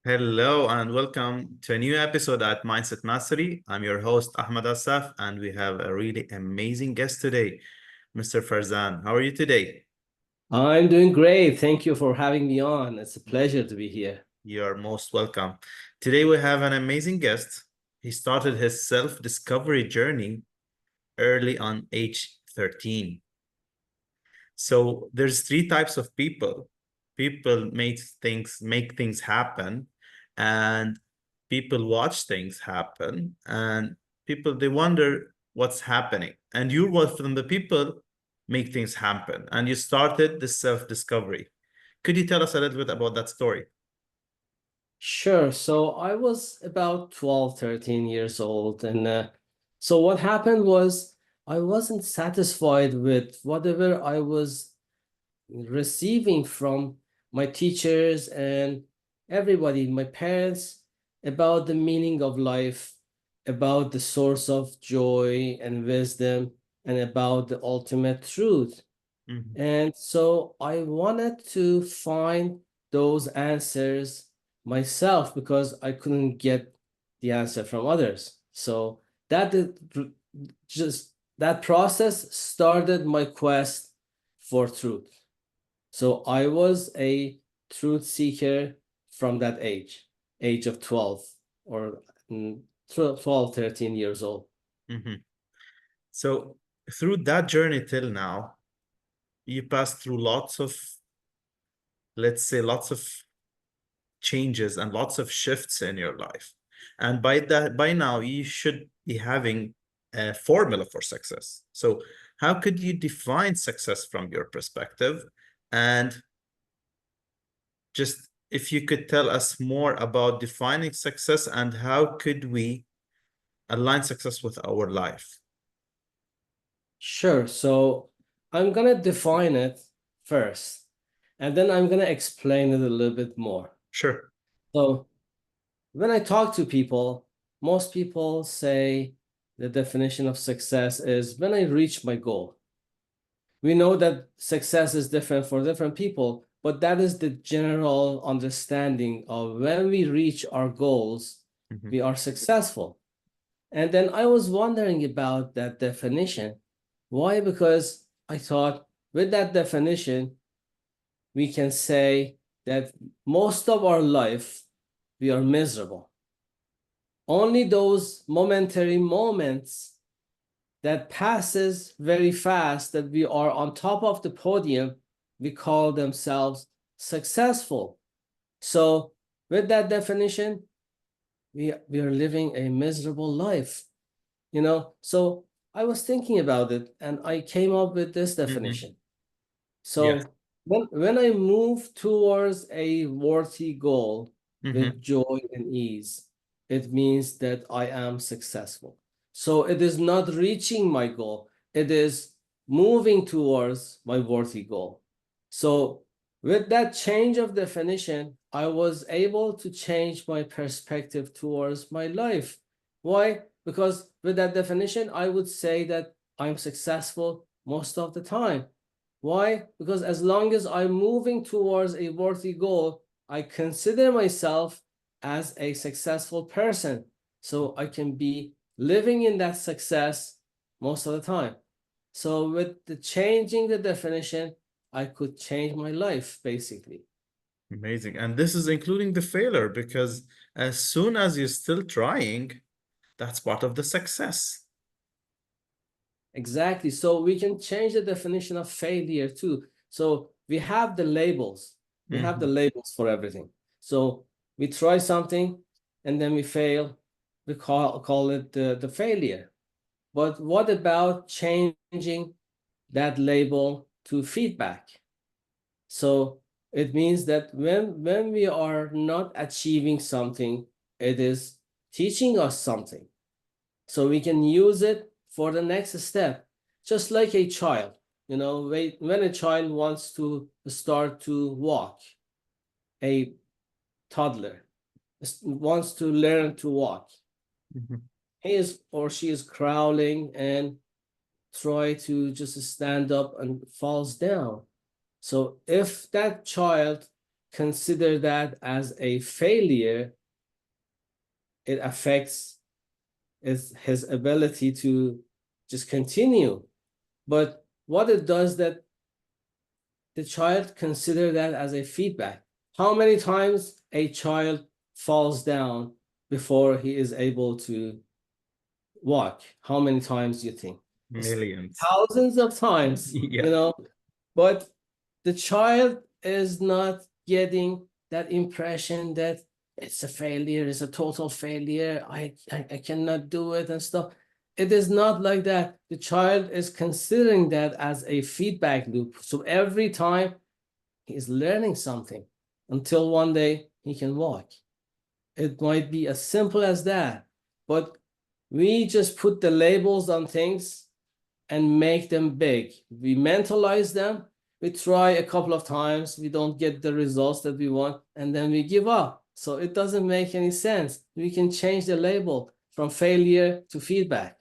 Hello and welcome to a new episode at Mindset Mastery. I'm your host, Ahmed Assaf, and we have a really amazing guest today, Mr. Farzan. How are you today? I'm doing great. Thank you for having me on. It's a pleasure to be here. You're most welcome. Today we have an amazing guest. He started his self-discovery journey early on age 13. So there's three types of people. People make things happen, and people watch things happen, and people they wonder what's happening. And you're one from the people make things happen, and you started the self-discovery. Could you tell us a little bit about that story? Sure. So I was about 12, 13 years old. And what happened was I wasn't satisfied with whatever I was receiving from my teachers and everybody, my parents, about the meaning of life, about the source of joy and wisdom, and about the ultimate truth. Mhm. And so I wanted to find those answers myself because I couldn't get the answer from others. So that is just that process started my quest for truth. So I was a truth seeker from that age of 12 or 12, 13 years old. Mhm. So through that journey till now, you passed through let's say, lots of changes and lots of shifts in your life. And by now, you should be having a formula for success. So, how could you define success from your perspective? And just if you could tell us more about defining success and how could we align success with our life? Sure. So I'm going to define it first, and then I'm going to explain it a little bit more. Sure. So when I talk to people, most people say the definition of success is when I reach my goal. We know that success is different for different people, but that is the general understanding of when we reach our goals, Mhm. we are successful. And then I was wondering about that definition. Why? Because I thought with that definition, we can say that most of our life, we are miserable. Only those momentary moments that passes very fast that we are on top of the podium, we call themselves successful. So with that definition, we are living a miserable life. So I was thinking about it and I came up with this Mhm. definition. Yes. So when I move towards a worthy goal Mhm. with joy and ease, it means that I am successful. So it is not reaching my goal, it is moving towards my worthy goal. So with that change of definition, I was able to change my perspective towards my life. Why? Because with that definition, I would say that I'm successful most of the time. Why? Because as long as I'm moving towards a worthy goal, I consider myself as a successful person. So I can be living in that success most of the time. So with the changing the definition, I could change my life basically. Amazing. And this is including the failure because as soon as you're still trying, that's part of the success. Exactly. So we can change the definition of failure too. So we have the labels. We have the Mhm. labels for everything. So we try something and then we fail. We call it the failure. But what about changing that label to feedback? So it means that when we are not achieving something, it is teaching us something. So we can use it for the next step, just like a child. When a child wants to start to walk, a toddler wants to learn to walk. Mhm. He is or she is crawling and try to just stand up and falls down. So if that child consider that as a failure, it affects his ability to just continue. But what it does, that the child consider that as a feedback. How many times a child falls down before he is able to walk? How many times do you think? Millions. Thousands of times, Yeah. but the child is not getting that impression that it's a failure, it's a total failure, I cannot do it and stuff. It is not like that. The child is considering that as a feedback loop. So every time he is learning something until one day he can walk. It might be as simple as that, but we just put the labels on things and make them big. We mentalize them, we try a couple of times, we don't get the results that we want, and then we give up. So it doesn't make any sense. We can change the label from failure to feedback,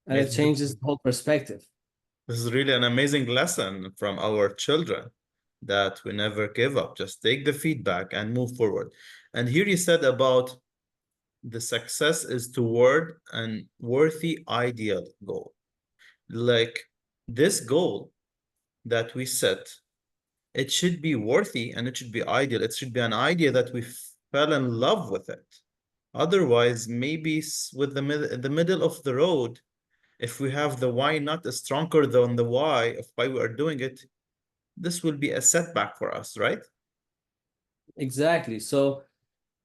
and it changes the whole perspective. This is really an amazing lesson from our children that we never give up. Just take the feedback and move forward. And here you said about the success is toward an worthy ideal goal. Like this goal that we set, it should be worthy and it should be ideal. It should be an idea that we fell in love with it. Otherwise, maybe with the middle of the road, if we have the why not stronger than the why of why we are doing it, this will be a setback for us, right? Exactly. So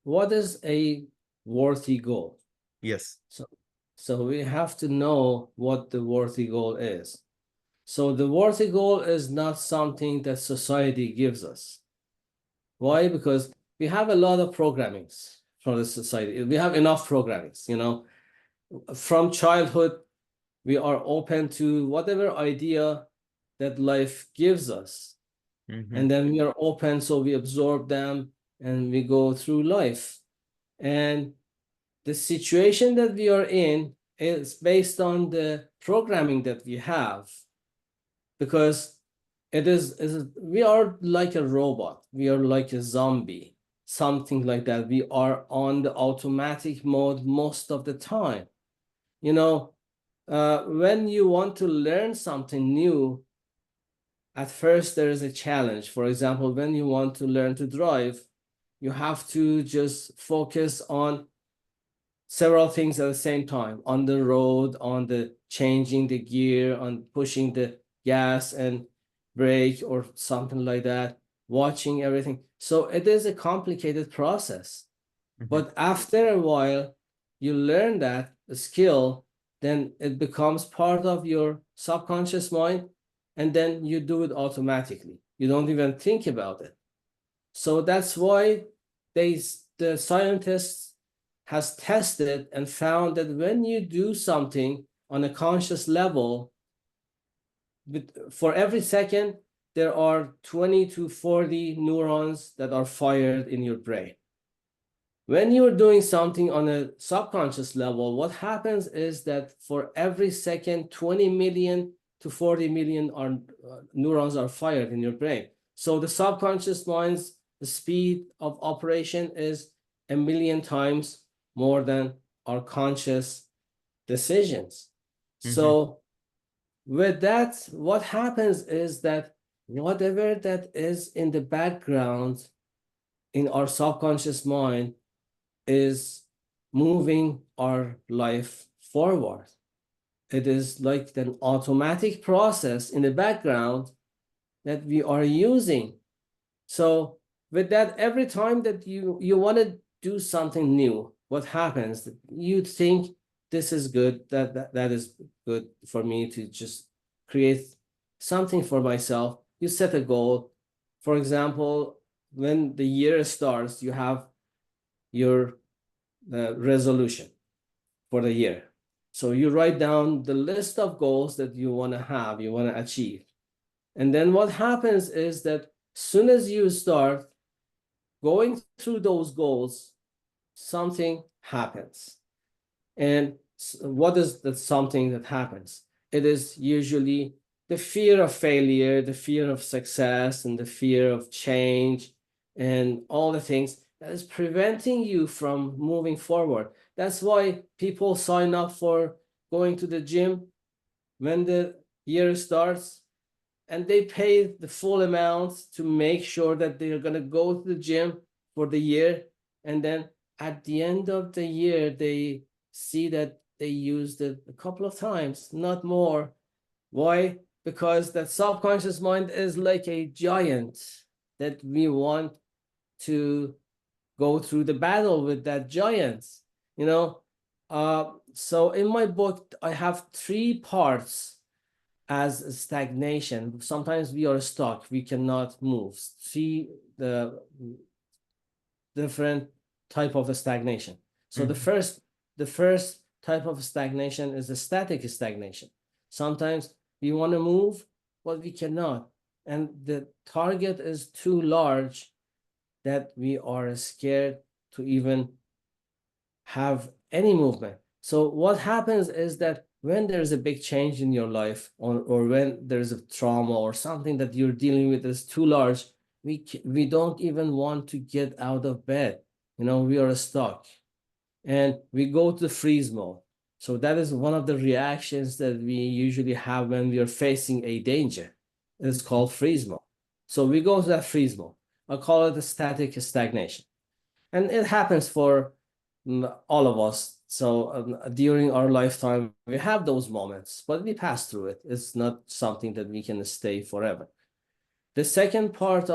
what is a worthy goal? Yes. So we have to know what the worthy goal is. So the worthy goal is not something that society gives us. Why? Because we have a lot of programmings from the society. We have enough programmings, From childhood, we are open to whatever idea that life gives us. And then we are open, so we absorb them and we go through life. And the situation that we are in is based on the programming that we have, because we are like a robot, we are like a zombie, something like that. We are on the automatic mode most of the time. When you want to learn something new, at first there is a challenge. For example, when you want to learn to drive, you have to just focus on several things at the same time, on the road, on the changing the gear, on pushing the gas and brake or something like that, watching everything. So it is a complicated process. But after a while, you learn that skill, then it becomes part of your subconscious mind, and then you do it automatically. You don't even think about it. So that's why the scientists has tested and found that when you do something on a conscious level, for every second, there are 20 to 40 neurons that are fired in your brain. When you're doing something on a subconscious level, what happens is that for every second, 20 million to 40 million neurons are fired in your brain. So the subconscious mind's the speed of operation is 1,000,000 times more than our conscious decisions. So with that, what happens is that whatever that is in the background in our subconscious mind is moving our life forward. It is like an automatic process in the background that we are using. So with that, every time that you want to do something new, what happens? You think this is good, that is good for me to just create something for myself. You set a goal. For example, when the year starts, you have your resolution for the year. So you write down the list of goals that you want to have, you want to achieve. And then what happens is that as soon as you start going through those goals, something happens. And what is that something that happens? It is usually the fear of failure, the fear of success, and the fear of change. and all the things that is preventing you from moving forward. That's why people sign up for going to the gym when the year starts, and they pay the full amount to make sure that they're going to go to the gym for the year. And then at the end of the year, they see that they used it a couple of times, not more. Why? Because that subconscious mind is like a giant that we want to go through the battle with that giant, you know. So in my book, I have 3 parts as stagnation. Sometimes we are stuck, we cannot move. See the different type of stagnation. So the first type of stagnation is the static stagnation. Sometimes we want to move, but we cannot, and the target is too large that we are scared to even have any movement. So what happens is that when there's a big change in your life, or when there's a trauma or something that you're dealing with is too large, we don't even want to get out of bed. We are stuck, and we go to freeze mode. So that is one of the reactions that we usually have when we are facing a danger. It's called freeze mode. So we go to that freeze mode. I call it a static stagnation. And it happens for all of us. So during our lifetime, we have those moments, but we pass through it. It's not something that we can stay forever. The second type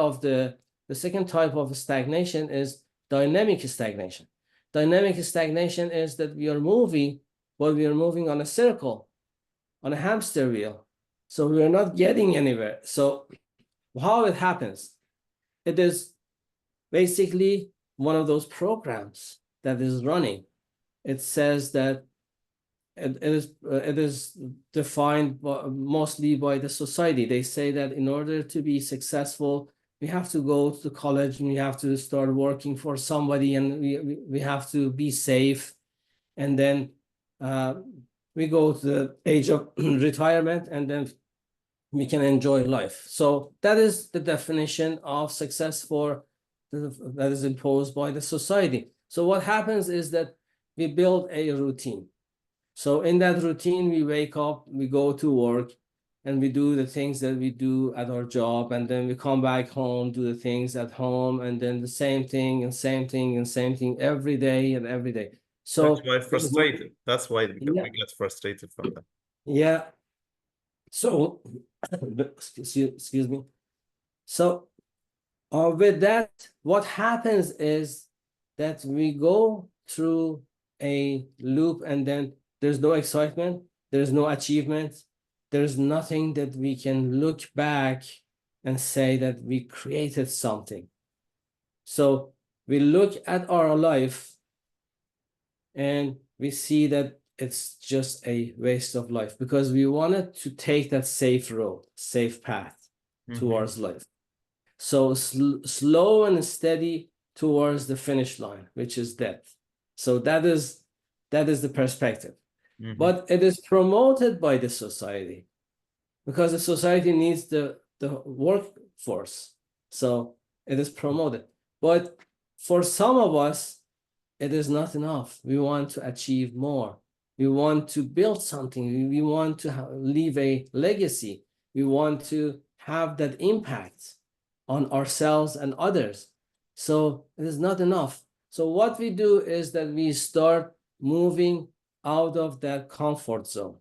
of stagnation is dynamic stagnation. Dynamic stagnation is that we are moving, but we are moving on a circle, on a hamster wheel. So we are not getting anywhere. So how it happens? It is basically one of those programs that is running. It says that it is defined mostly by the society. They say that in order to be successful, we have to go to college and we have to start working for somebody, and we have to be safe, and then we go to the age of retirement, and then we can enjoy life. So that is the definition of success that is imposed by the society. So what happens is that we build a routine. So in that routine, we wake up, we go to work, and we do the things that we do at our job, and then we come back home, do the things at home, and then the same thing and same thing and same thing every day and every day. That's So why frustrated. That's why we yeah, get frustrated from that. yeah. So excuse me. So with that, what happens is that we go through a loop, and then there's no excitement, there's no achievement, there's nothing that we can look back and say that we created something. So we look at our life and we see that it's just a waste of life, because we wanted to take that safe road, safe path towards life. So slow and steady towards the finish line, which is death. So that is the perspective. But it is promoted by the society, because the society needs the workforce. So it is promoted. But for some of us, it is not enough. We want to achieve more. We want to build something. We want to leave a legacy. We want to have that impact on ourselves and others. So it is not enough. So what we do is that we start moving out of that comfort zone.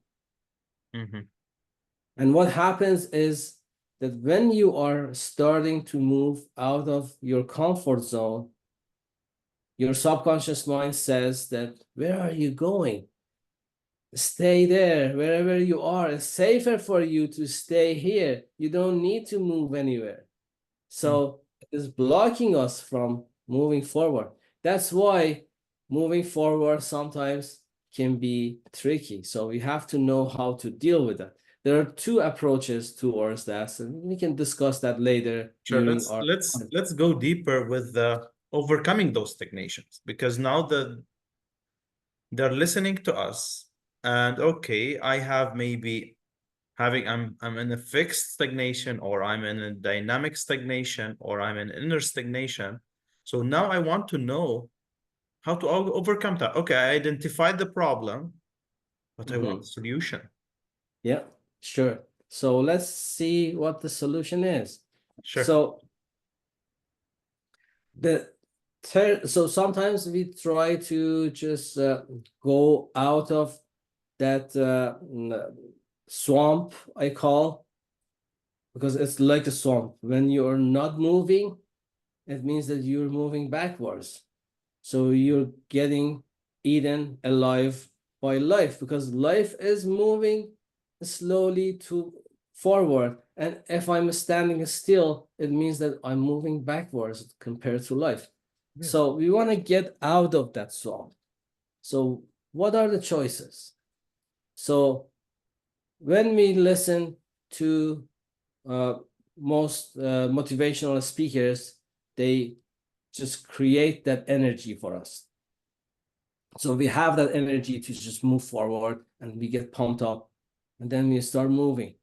And what happens is that when you are starting to move out of your comfort zone, your subconscious mind says that, where are you going? Stay there, wherever you are. It's safer for you to stay here. You don't need to move anywhere. So it is blocking us from moving forward. That's why moving forward sometimes can be tricky. So we have to know how to deal with that. There are 2 approaches towards that, and we can discuss that later. Sure, During our let's go deeper with overcoming those stagnations, because now they're listening to us, and okay, I have maybe I'm in a fixed stagnation, or I'm in a dynamic stagnation, or I'm in inner stagnation. So now I want to know how to overcome that. Okay, I identified the problem, but I want Mhm. a solution. Yeah, sure. So let's see what the solution is. Sure. So so sometimes we try to just go out of that swamp, I call, because it's like a swamp. When you're not moving, it means that you're moving backwards. So you're getting eaten alive by life, because life is moving slowly to forward. And if I'm standing still, it means that I'm moving backwards compared to life. Yes. So we want to get out of that swamp. So what are the choices? So when we listen to uh, most motivational speakers, they just create that energy for us. So we have that energy to just move forward, and we get pumped up, and then we start moving.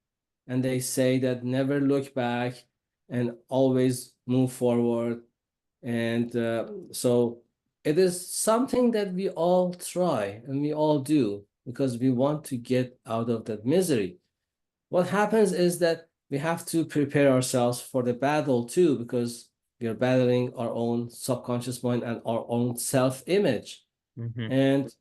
And they say that never look back and always move forward. And so it is something that we all try and we all do because we want to get out of that misery. What happens is that we have to prepare ourselves for the battle too, because we are battling our own subconscious mind and our own self-image. Mm-hmm. And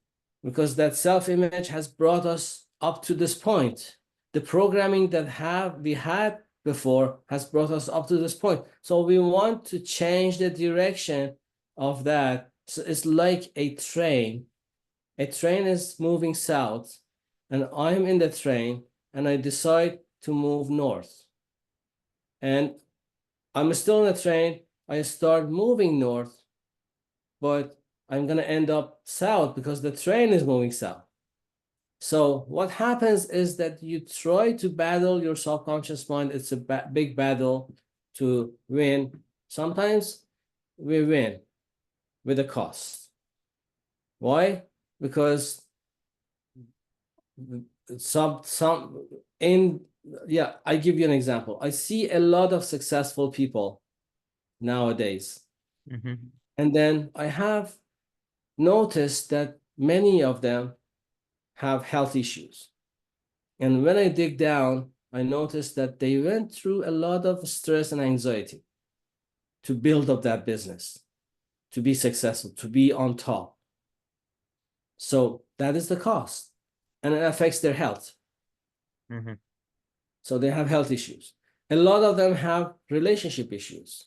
because that self-image has brought us up to this point, the programming that we had before has brought us up to this point. So we want to change the direction of that. So it's like a train. A train is moving south, and I'm in the train, and I decide to move north. And I'm still in the train. I start moving north, but I'm going to end up south because the train is moving south. So what happens is that you try to battle your subconscious mind. It's a big battle to win. Sometimes we win with a cost. Why? Because some in yeah, I give you an example. I see a lot of successful people nowadays, Mm-hmm. and then I have noticed that many of them have health issues. And when I dig down, I noticed that they went through a lot of stress and anxiety to build up that business, to be successful, to be on top. So that is the cost, and it affects their health. Mm-hmm. So they have health issues. A lot of them have relationship issues.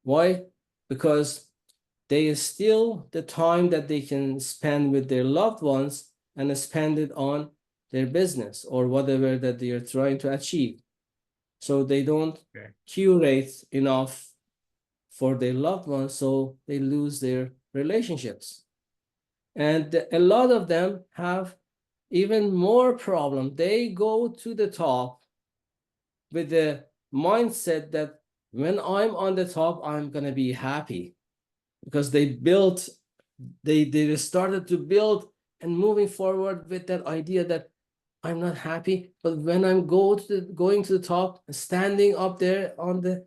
Why? Because they steal the time that they can spend with their loved ones and spend it on their business or whatever that they are trying to achieve. So they don't Okay. curate enough for their loved ones, so they lose their relationships. And a lot of them have even more problem. They go to the top with the mindset that when I'm on the top, I'm gonna be happy, because they started to build and moving forward with that idea that I'm not happy, but when I'm going to the top, standing up there on the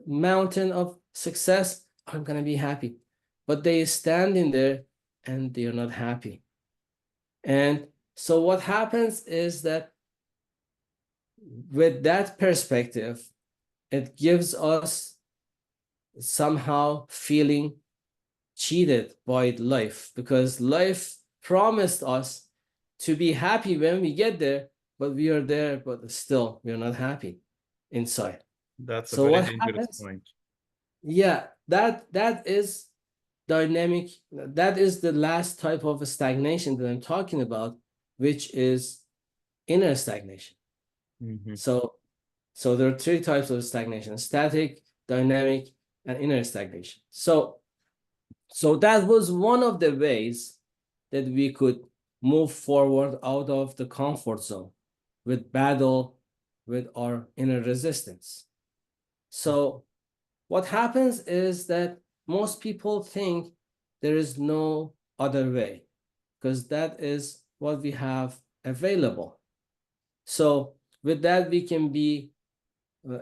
mountain of success, I'm gonna be happy. But they stand in there and they are not happy. And so what happens is that with that perspective, it gives us somehow feeling cheated by life, because life promised us to be happy when we get there, but we are there, but still we're not happy inside. That's a So very what dangerous happens? point. Yeah, that is dynamic. That is the last type of stagnation that I'm talking about, which is inner stagnation. Mm-hmm. So so there are three types of stagnation: static, dynamic, and inner stagnation. So that was one of the ways that we could move forward out of the comfort zone with battle with our inner resistance. So what happens is that most people think there is no other way, because that is what we have available. So with that, we can be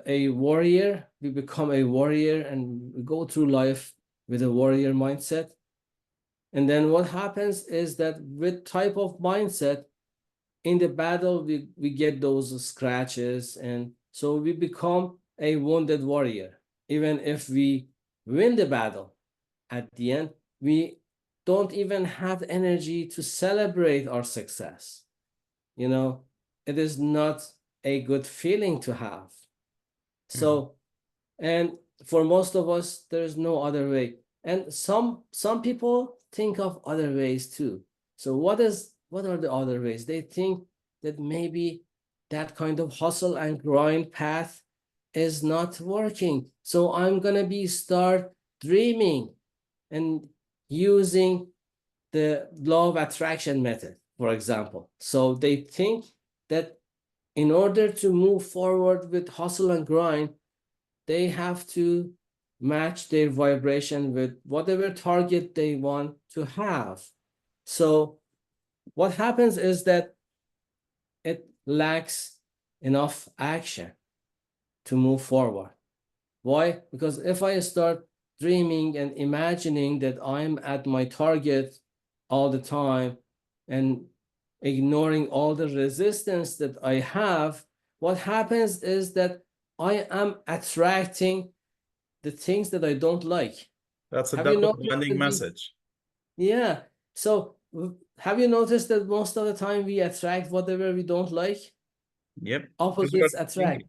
a warrior. We become a warrior and we go through life with a warrior mindset. And then what happens is that with type of mindset, in the battle, we get those scratches. And so we become a wounded warrior. Even if we win the battle, at the end, we don't even have energy to celebrate our success. You know, it is not a good feeling to have. So, and for most of us, there's no other way. And some people think of other ways too. So what are the other ways? They think that maybe that kind of hustle and grind path is not working. So I'm gonna be start dreaming and using the law of attraction method, for example. So they think that in order to move forward with hustle and grind, they have to match their vibration with whatever target they want to have. So what happens is that it lacks enough action to move forward. Why? Because if I start dreaming and imagining that I'm at my target all the time and ignoring all the resistance that I have, what happens is that I am attracting the things that I don't like. That's a Have you double noticed binding that message. yeah. So have you noticed that most of the time we attract whatever we don't like? Yep. Opposites Positive attract. thinking.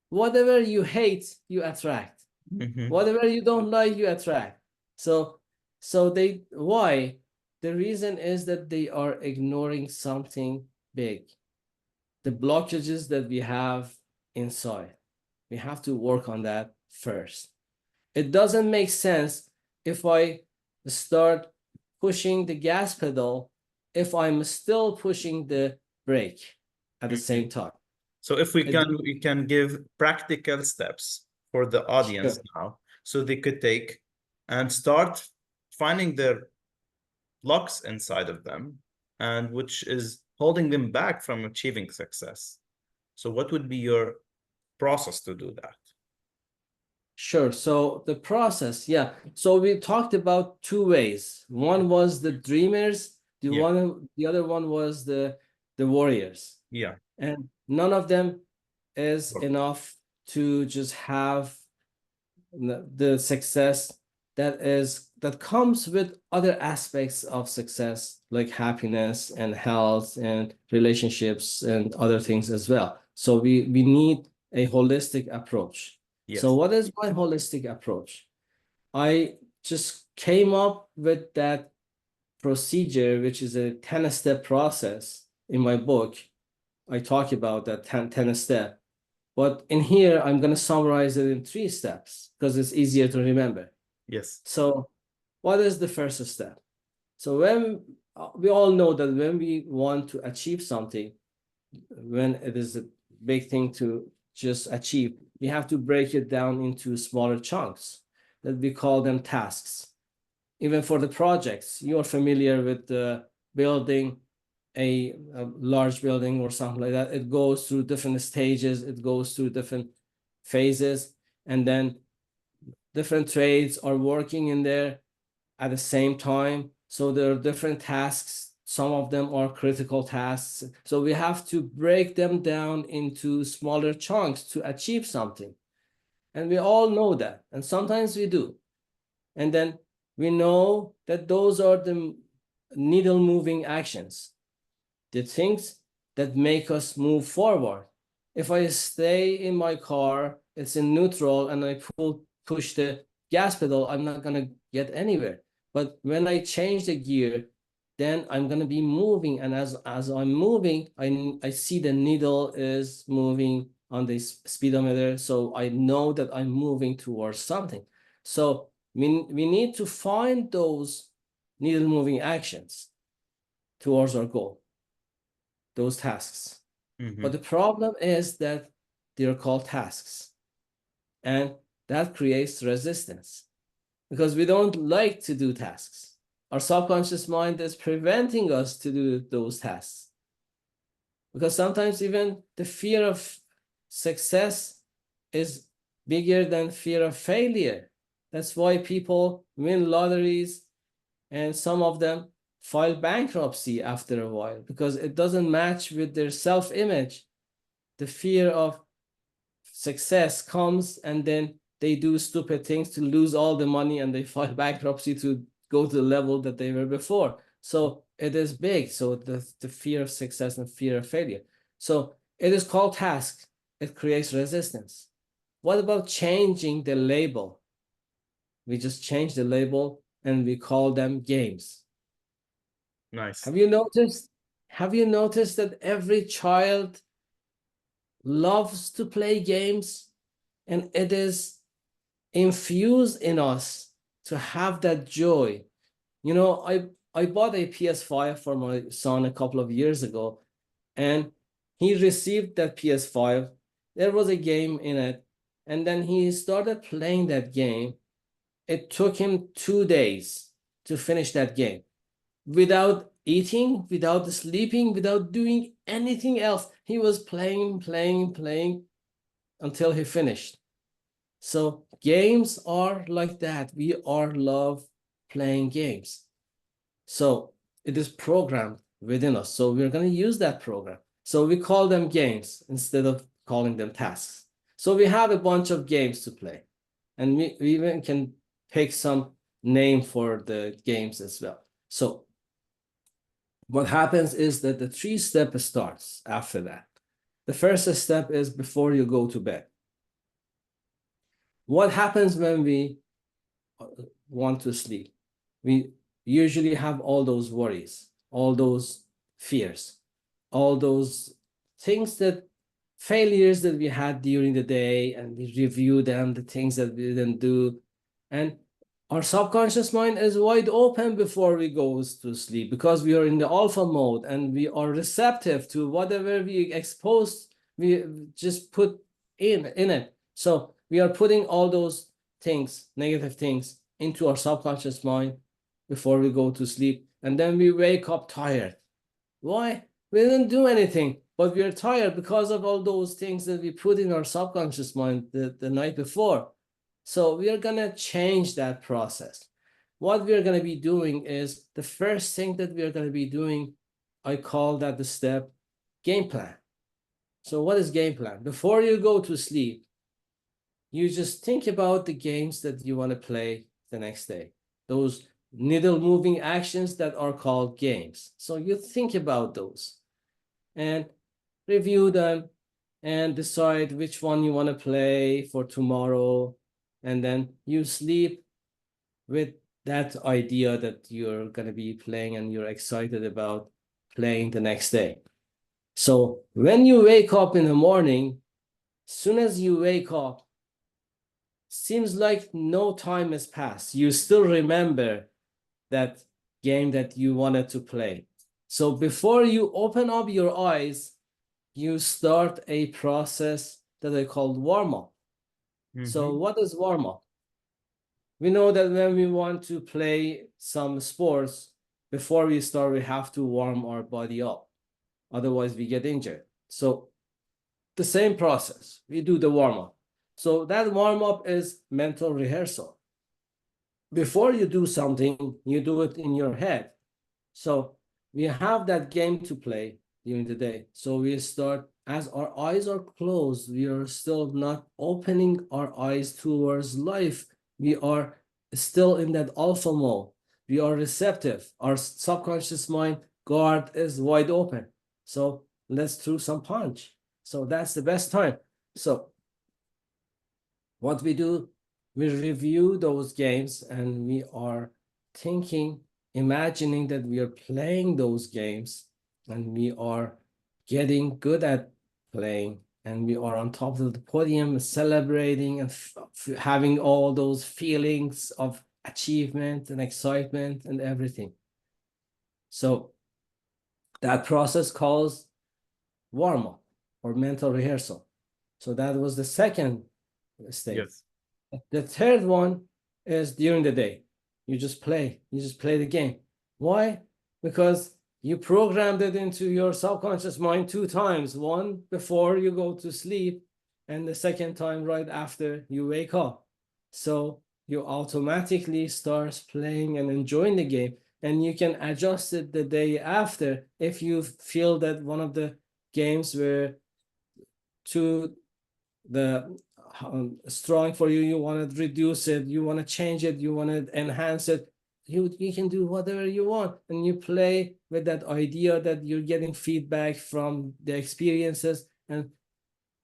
Whatever you hate, you attract. Whatever you don't like, you attract. So why? The reason is that they are ignoring something big. The blockages that we have inside. We have to work on that first. It doesn't make sense if I start pushing the gas pedal if I'm still pushing the brake at the same time. So if we can give practical steps for the audience Sure. now, so they could take and start finding their blocks inside of them, and which is holding them back from achieving success. So what would be your process to do that? Sure. So the process, yeah. So we talked about two ways. One was the dreamers, Yeah, the other one was the warriors. yeah. And none of them is Work. enough to just have the success that comes with other aspects of success like happiness and health and relationships and other things as well. So we need a holistic approach. So Yes. what is my holistic approach? I just came up with that procedure, which is a 10-step process. In my book I talk about that 10 step. But in here, I'm going to summarize it in 3 steps because it's easier to remember. Yes. So what is the first step? So when we all know that when we want to achieve something, when it is a big thing to just achieve, we have to break it down into smaller chunks that we call them tasks. Even for the projects, you're familiar with building a large building or something like that. It goes through different stages, it goes through different phases, and then different trades are working in there at the same time. So there are different tasks. Some of them are critical tasks. So we have to break them down into smaller chunks to achieve something. And we all know that. And sometimes we do. And then we know that those are the needle moving actions, the things that make us move forward. If I stay in my car, it's in neutral, and I push the gas pedal, I'm not gonna get anywhere. But when I change the gear, then I'm gonna be moving, and as I'm moving, I see the needle is moving on the speedometer, so I know that I'm moving towards something. So we need to find those needle moving actions towards our goal, those tasks. But the problem is that they're called tasks, and that creates resistance because we don't like to do tasks. Our subconscious mind is preventing us to do those tasks. because sometimes even the fear of success is bigger than fear of failure. That's why people win lotteries and some of them file bankruptcy after a while because it doesn't match with their self-image. The fear of success comes and then they do stupid things to lose all the money and they file bankruptcy to go to the level that they were before. So it is big. So the fear of success and fear of failure. So it is called task. It creates resistance. What about changing the label? We just change the label and we call them games. Nice. Have you noticed that every child loves to play games and it is infused in us to have that joy? You know, I bought a PS5 for my son a couple of years ago and he received that PS5. There was a game in it and then he started playing that game. It took him 2 days to finish that game without eating, without sleeping, without doing anything else. He was playing until he finished. So games are like that. We are love playing games. So it is programmed within us. So we're going to use that program. So we call them games instead of calling them tasks. So we have a bunch of games to play. And we even can pick some name for the games as well. So what happens is that the 3-step starts after that. The first step is before you go to bed. What happens when we want to sleep? We usually have all those worries, all those fears, all those things that failures that we had during the day, and we review them, the things that we didn't do. And our subconscious mind is wide open before we go to sleep because we are in the alpha mode and we are receptive to whatever we expose, we just put in it. So we are putting all those things, negative things, into our subconscious mind before we go to sleep. And then we wake up tired. Why? We didn't do anything, but we are tired because of all those things that we put in our subconscious mind the night before. So we are going to change that process. What we are going to be doing is the first thing that we are going to be doing, I call that the step game plan. So what is game plan? Before you go to sleep, you just think about the games that you want to play the next day. Those needle moving actions that are called games. So you think about those and review them and decide which one you want to play for tomorrow. And then you sleep with that idea that you're going to be playing and you're excited about playing the next day. So when you wake up in the morning, as soon as you wake up, seems like no time has passed. You still remember that game that you wanted to play. So before you open up your eyes, you start a process that I call warm-up. So what is warm-up? We know that when we want to play some sports, before we start, we have to warm our body up. Otherwise, we get injured. So the same process, we do the warm-up. So that warm-up is mental rehearsal. Before you do something, you do it in your head. So we have that game to play during the day. So we start, as our eyes are closed, we are still not opening our eyes towards life. We are still in that alpha mode. We are receptive. Our subconscious mind guard is wide open. So let's throw some punch. So that's the best time. So what we do, we review those games and we are thinking, imagining that we are playing those games and we are getting good at playing and we are on top of the podium celebrating and having all those feelings of achievement and excitement and everything. So that process calls warm-up or mental rehearsal. So that was the second stage. Yes. The third one is during the day. You just play the game. Why? Because You programmed it into your subconscious mind 2 times, one before you go to sleep, and the second time right after you wake up. So you automatically start playing and enjoying the game, and you can adjust it the day after if you feel that one of the games were too strong for you, you want to reduce it, you want to change it, you want to enhance it, you can do whatever you want, and you play with that idea that you're getting feedback from the experiences, and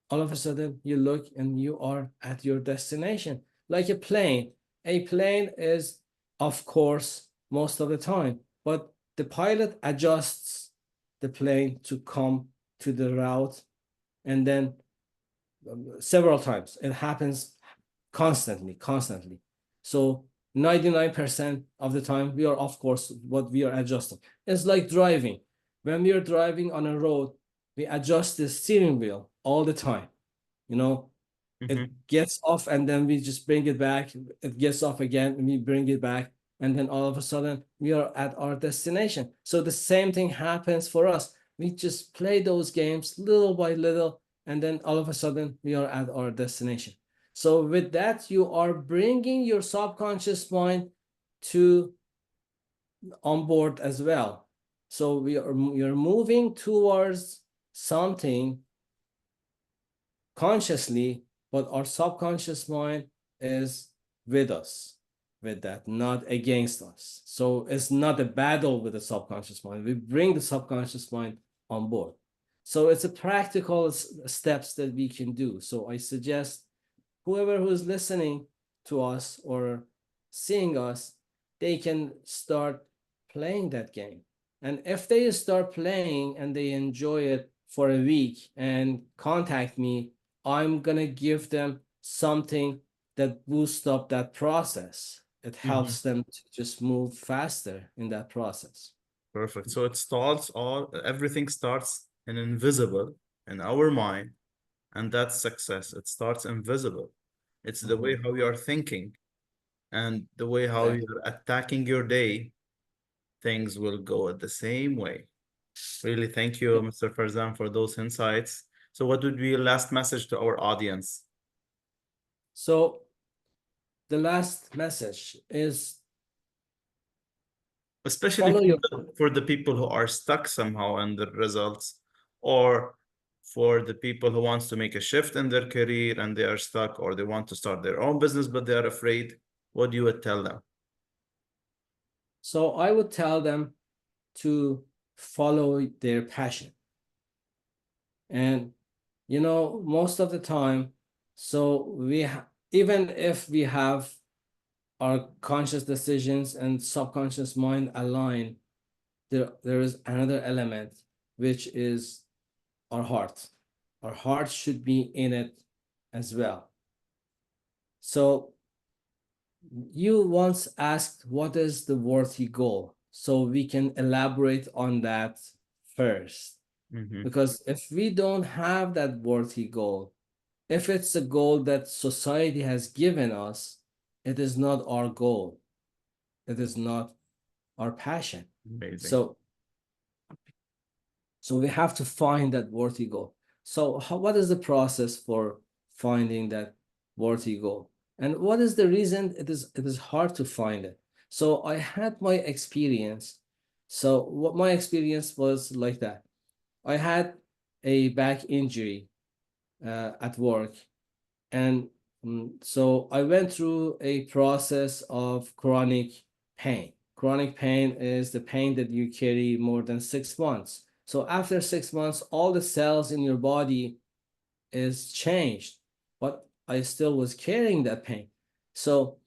all of a sudden you look and you are at your destination. Like a plane. A plane is, of course, most of the time, but the pilot adjusts the plane to come to the route, and then several times. It happens constantly. So 99% of the time, we are, of course, what we are adjusting. It's like driving. When we are driving on a road, we adjust the steering wheel all the time. You know, it gets off and then we just bring it back. It gets off again and we bring it back. And then all of a sudden, we are at our destination. So the same thing happens for us. We just play those games little by little, and then all of a sudden we are at our destination. So with that, you are bringing your subconscious mind to on board as well. So you're moving towards something consciously, but our subconscious mind is with us with that, not against us. So it's not a battle with the subconscious mind. We bring the subconscious mind on board. So it's a practical steps that we can do. So I suggest whoever who is listening to us or seeing us, they can start playing that game. And if they start playing and they enjoy it for a week and contact me, I'm gonna give them something that boosts up that process. It helps them to just move faster in that process. Perfect. So it starts everything starts in invisible in our mind, and that's success. It starts invisible. It's the way how you are thinking and the way how Exactly. you're attacking your day, things will go the same way. Really, thank you, Mr. Farzan, for those insights. So what would be your last message to our audience? So the last message is Especially follow your for the people who are stuck somehow in the results, or for the people who wants to make a shift in their career and they are stuck, or they want to start their own business but they are afraid. What do you would tell them? So I would tell them to follow their passion. And most of the time, so even if we have our conscious decisions and subconscious mind align, there is another element, which is our heart. Our heart should be in it as well. So you once asked, what is the worthy goal? So we can elaborate on that first. Because if we don't have that worthy goal, if it's a goal that society has given us, it is not our goal. It is not our passion. Amazing. So we have to find that worthy goal. So what is the process for finding that worthy goal? And what is the reason it is hard to find it? So I had my experience. So what my experience was like that. I had a back injury at work, and so I went through a process of chronic pain. Chronic pain is the pain that you carry more than 6 months. So after 6 months, all the cells in your body is changed, but I still was carrying that pain. So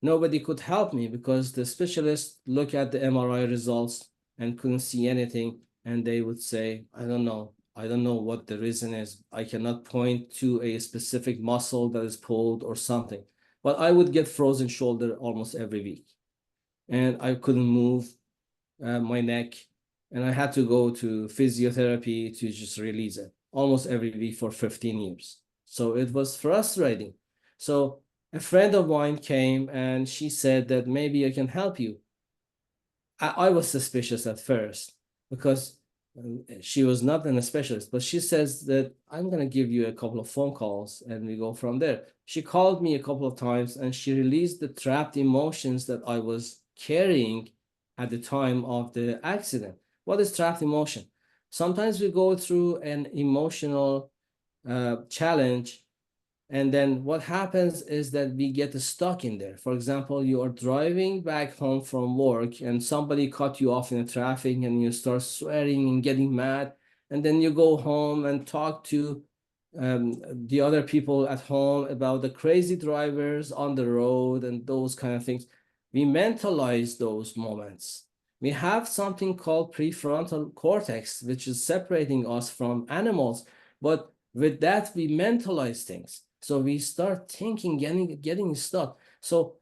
nobody could help me because the specialist looked at the MRI results and couldn't see anything. And they would say, I don't know. I don't know what the reason is. I cannot point to a specific muscle that is pulled or something. But I would get frozen shoulder almost every week. And I couldn't move my neck. And I had to go to physiotherapy to just release it almost every week for 15 years. So it was frustrating. So a friend of mine came and she said that maybe I can help you. I was suspicious at first, because she was not a specialist, but she says that I'm going to give you a couple of phone calls and we go from there. She called me a couple of times and she released the trapped emotions that I was carrying at the time of the accident. What is trapped emotion? Sometimes we go through an emotional challenge, and then what happens is that we get stuck in there. For example, you are driving back home from work and somebody cut you off in the traffic and you start swearing and getting mad. And then you go home and talk to the other people at home about the crazy drivers on the road and those kind of things. We mentalize those moments. We have something called prefrontal cortex, which is separating us from animals. But with that, we mentalize things. So we start thinking, getting stuck. So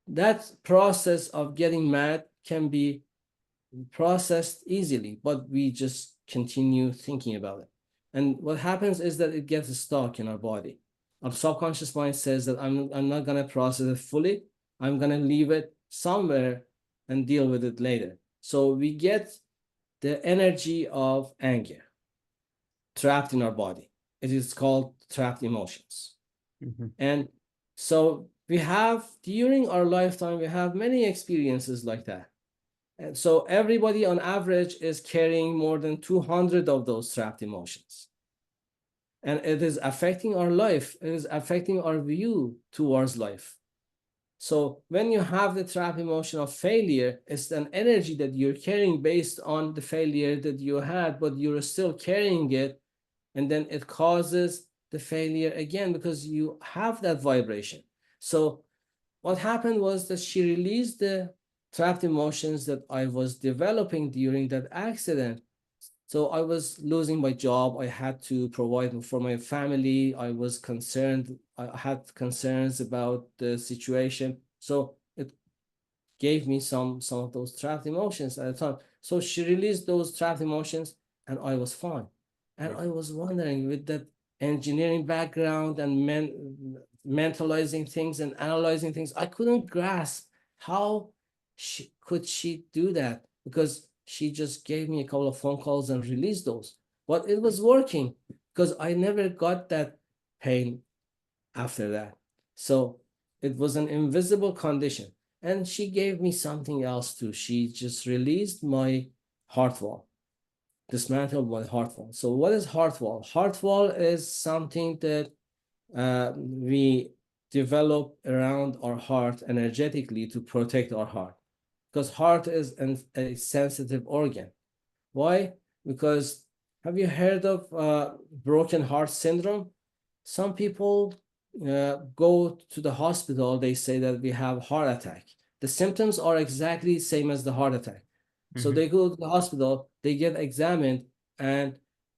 that process of getting mad can be processed easily, but we just continue thinking about it. And what happens is that it gets stuck in our body. Our subconscious mind says that I'm not going to process it fully. I'm going to leave it somewhere and deal with it later. So we get the energy of anger trapped in our body. It is called trapped emotions. And so we have, during our lifetime, we have many experiences like that. And so everybody on average is carrying more than 200 of those trapped emotions. And it is affecting our life. It is affecting our view towards life. So when you have the trapped emotion of failure, it's an energy that you're carrying based on the failure that you had, but you're still carrying it. And then it causes the failure again because you have that vibration. So what happened was that she released the trapped emotions that I was developing during that accident. So I was losing my job. I had to provide for my family. I was concerned. I had concerns about the situation. So it gave me some of those trapped emotions at the time. So she released those trapped emotions and I was fine. And I was wondering, with that engineering background and mentalizing things and analyzing things, I couldn't grasp how could she do that, because she just gave me a couple of phone calls and released those. But it was working because I never got that pain after that. So it was an invisible condition. And she gave me something else too. She just released my heart wall, dismantled my heart wall. So what is heart wall? Heart wall is something that we develop around our heart energetically to protect our heart, because heart is a sensitive organ. Why? Because have you heard of broken heart syndrome? Some people go to the hospital, they say that we have heart attack. The symptoms are exactly the same as the heart attack. So they go to the hospital, they get examined, and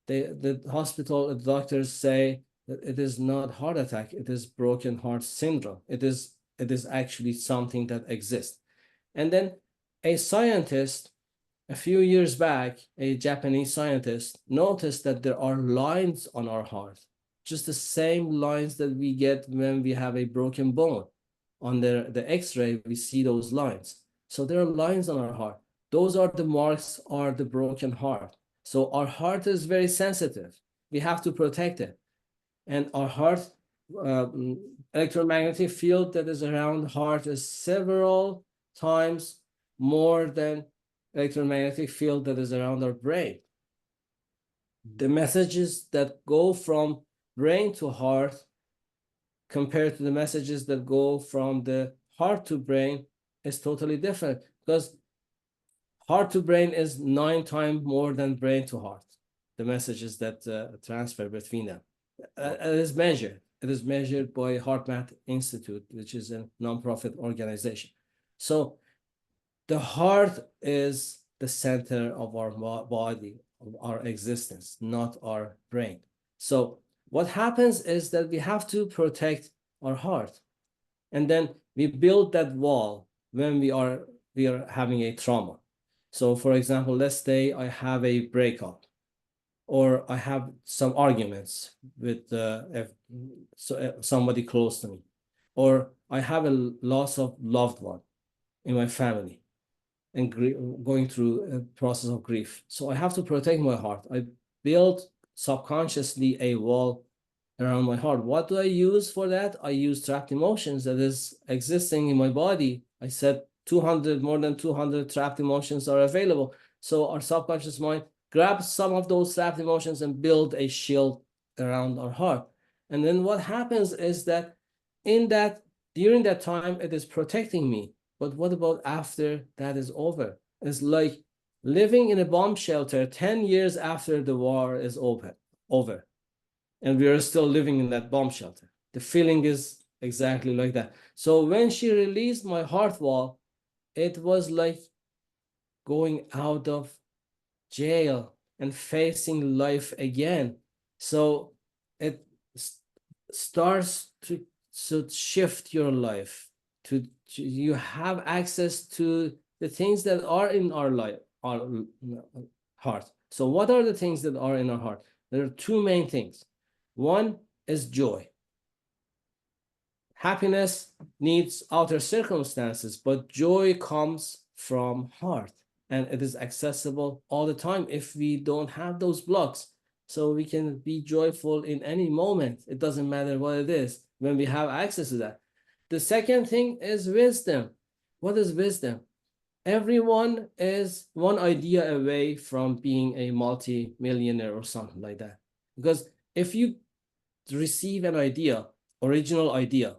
the hospital, the doctors say that it is not heart attack, it is broken heart syndrome. It is actually something that exists. And then a scientist, a few years back, a Japanese scientist noticed that there are lines on our heart, just the same lines that we get when we have a broken bone. On the X-ray, we see those lines. So there are lines on our heart. Those are the marks of the broken heart. So our heart is very sensitive. We have to protect it. And our heart, electromagnetic field that is around the heart is several times more than electromagnetic field that is around our brain. The messages that go from brain to heart compared to the messages that go from the heart to brain is totally different, because heart to brain is 9 times more than brain to heart, the messages that transfer between them. It is measured. It is measured by HeartMath Institute, which is a nonprofit organization. So the heart is the center of our body, of our existence, not our brain. So what happens is that we have to protect our heart. And then we build that wall when we are having a trauma. So for example, let's say I have a breakup, or I have some arguments with somebody close to me, or I have a loss of loved one in my family. and going through a process of grief. So I have to protect my heart. I built subconsciously a wall around my heart. What do I use for that? I use trapped emotions that is existing in my body. I said 200, more than 200 trapped emotions are available. So our subconscious mind grabs some of those trapped emotions and build a shield around our heart. And then what happens is that during that time, it is protecting me. But what about after that is over? It's like living in a bomb shelter 10 years after the war is over. And we are still living in that bomb shelter. The feeling is exactly like that. So when she released my heart wall, it was like going out of jail and facing life again. So it starts to shift your life. You have access to the things that are in our life, our heart. So what are the things that are in our heart? There are two main things. One is joy. Happiness needs outer circumstances, but joy comes from heart, and it is accessible all the time if we don't have those blocks. So we can be joyful in any moment. It doesn't matter what it is when we have access to that. The second thing is wisdom. What is wisdom? Everyone is one idea away from being a multi-millionaire or something like that. Because if you receive an idea, original idea,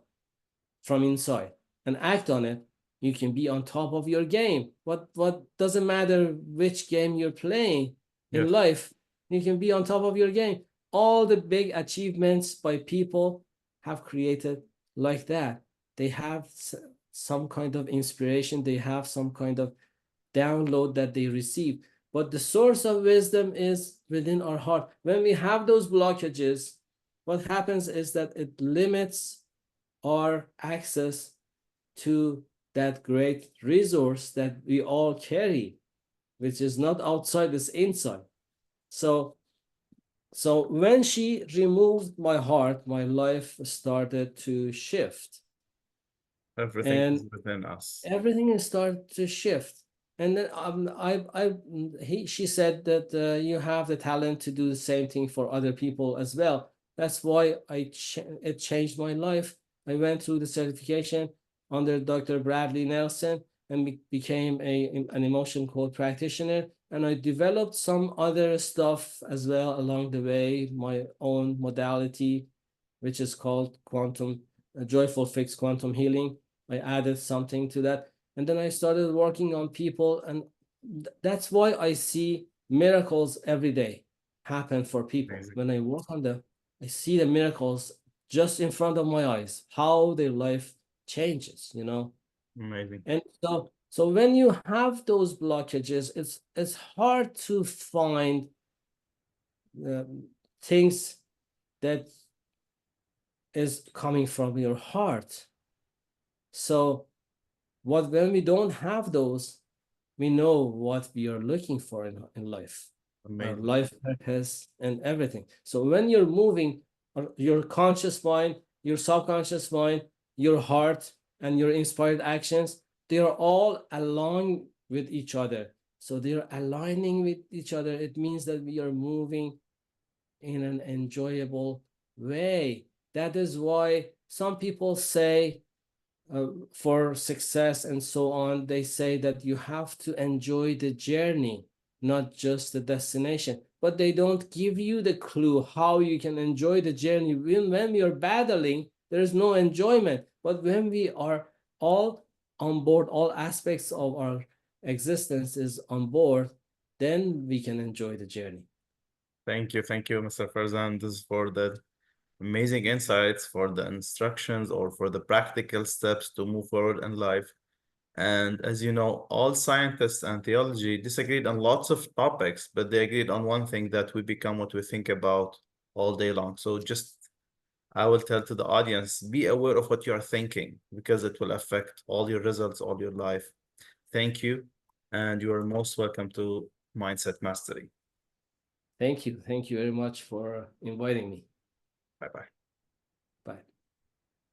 from inside and act on it, you can be on top of your game. What doesn't matter which game you're playing in Yes. life, you can be on top of your game. All the big achievements by people have created like that. They have some kind of inspiration, they have some kind of download that they receive. But the source of wisdom is within our heart. When we have those blockages, what happens is that it limits our access to that great resource that we all carry, which is not outside, it's inside. So when she removed my heart, my life started to shift. Everything is And within us. everything is started to shift. And then she said that you have the talent to do the same thing for other people as well. That's why it changed my life. I went through the certification under Dr. Bradley Nelson and became an emotion code practitioner. And I developed some other stuff as well along the way, my own modality, which is called joyful fixed quantum healing. I added something to that. And then I started working on people. And that's why I see miracles every day happen for people. Amazing. When I work on them, I see the miracles just in front of my eyes, how their life changes, you know? Amazing. And so when you have those blockages, it's hard to find things that is coming from your heart. So when we don't have those, we know what we are looking for in life, our Amazing. life purpose and everything. So when you're moving your conscious mind, your subconscious mind, your heart, and your inspired actions, they are all aligned with each other. So they're aligning with each other. It means that we are moving in an enjoyable way. That is why some people say for success and so on, they say that you have to enjoy the journey, not just the destination. But they don't give you the clue how you can enjoy the journey. When we are battling, there is no enjoyment. But when we are all on board, all aspects of our existence is on board, then we can enjoy the journey. Thank you, Mr. Farzan. This is for the amazing insights, for the instructions, or for the practical steps to move forward in life. And as you know, all scientists and theology disagreed on lots of topics, but they agreed on one thing, that we become what we think about all day long. So just, I will tell to the audience, be aware of what you are thinking, because it will affect all your results, all your life. Thank you. And you are most welcome to Mindset Mastery. Thank you. Thank you very much for inviting me. Bye bye.